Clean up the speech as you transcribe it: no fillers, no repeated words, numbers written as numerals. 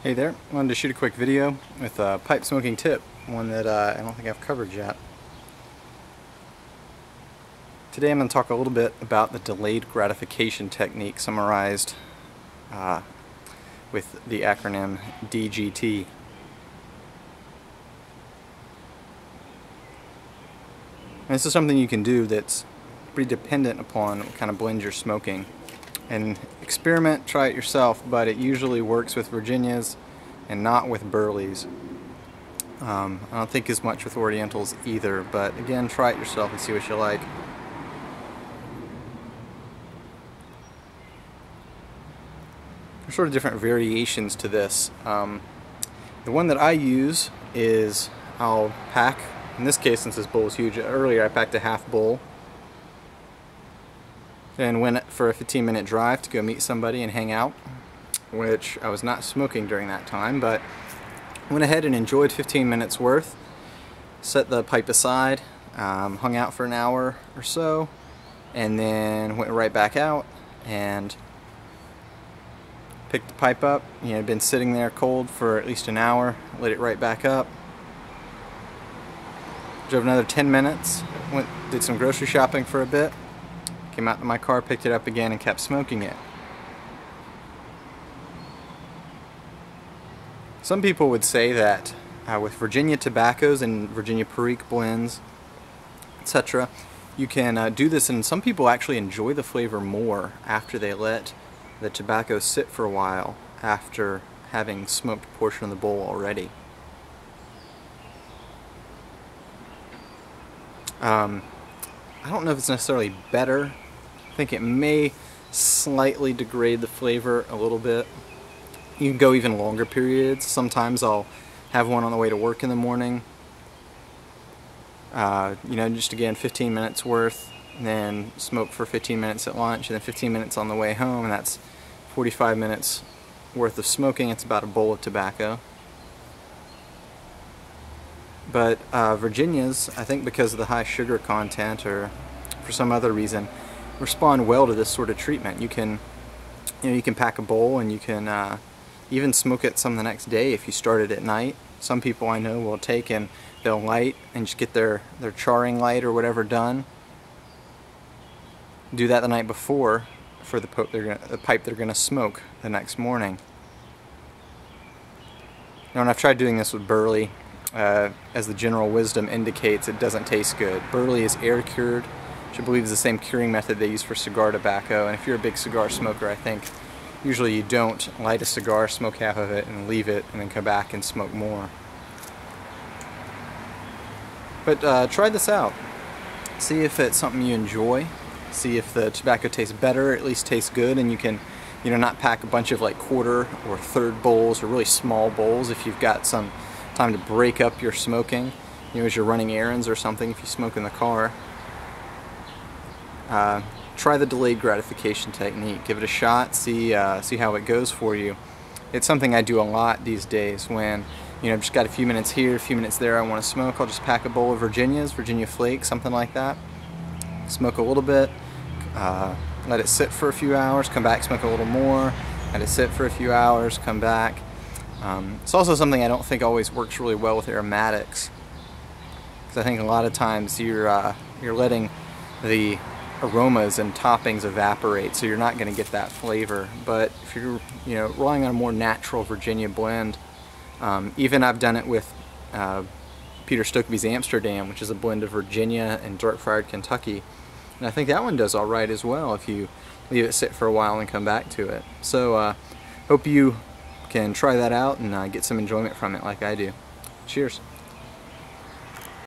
Hey there, I wanted to shoot a quick video with a pipe smoking tip, one that I don't think I've covered yet. Today I'm going to talk a little bit about the delayed gratification technique summarized with the acronym DGT. And this is something you can do that's pretty dependent upon what kind of blend you're smoking. And experiment, try it yourself, but it usually works with Virginias and not with Burleys. I don't think as much with Orientals either, but again, try it yourself and see what you like. There's sort of different variations to this. The one that I use is I'll pack, in this case since this bowl is huge, earlier I packed a half bowl and went for a 15-minute drive to go meet somebody and hang out, which I was not smoking during that time, but went ahead and enjoyed 15 minutes worth, set the pipe aside, hung out for an hour or so, and then went right back out and picked the pipe up. You know, it'd been sitting there cold for at least an hour, lit it right back up, drove another 10 minutes, did some grocery shopping for a bit, came out to my car, picked it up again, and kept smoking it. Some people would say that with Virginia tobaccos and Virginia Perique blends, etc., you can do this, and some people actually enjoy the flavor more after they let the tobacco sit for a while after having smoked a portion of the bowl already. I don't know if it's necessarily better. I think it may slightly degrade the flavor a little bit. You can go even longer periods. Sometimes I'll have one on the way to work in the morning. You know, just again 15 minutes worth, and then smoke for 15 minutes at lunch, and then 15 minutes on the way home, and that's 45 minutes worth of smoking. It's about a bowl of tobacco. But Virginias, I think because of the high sugar content or for some other reason, respond well to this sort of treatment. You can pack a bowl and you can even smoke it some the next day if you start it at night. Some people I know will take and they'll light and just get their charring light or whatever done. Do that the night before for the pipe they're going to smoke the next morning. Now, when I've tried doing this with Burley, as the general wisdom indicates, it doesn't taste good. Burley is air cured, which I believe is the same curing method they use for cigar tobacco, and if you're a big cigar smoker, I think usually you don't light a cigar, smoke half of it, and leave it, and then come back and smoke more. But try this out. See if it's something you enjoy. See if the tobacco tastes better, at least tastes good, and you can, you know, not pack a bunch of like quarter or third bowls or really small bowls if you've got some time to break up your smoking, you know, as you're running errands or something if you smoke in the car. Try the delayed gratification technique. Give it a shot. See how it goes for you. It's something I do a lot these days when, you know, I've just got a few minutes here, a few minutes there, I want to smoke. I'll just pack a bowl of Virginias, Virginia Flakes, something like that. Smoke a little bit, let it sit for a few hours, come back, smoke a little more, let it sit for a few hours, come back. It's also something I don't think always works really well with aromatics, because I think a lot of times you're letting the aromas and toppings evaporate, so you're not going to get that flavor. But if you're, you know, relying on a more natural Virginia blend, even I've done it with Peter Stokeby's Amsterdam, which is a blend of Virginia and dark-fired Kentucky, and I think that one does all right as well if you leave it sit for a while and come back to it. So hope you can try that out and get some enjoyment from it like I do. Cheers.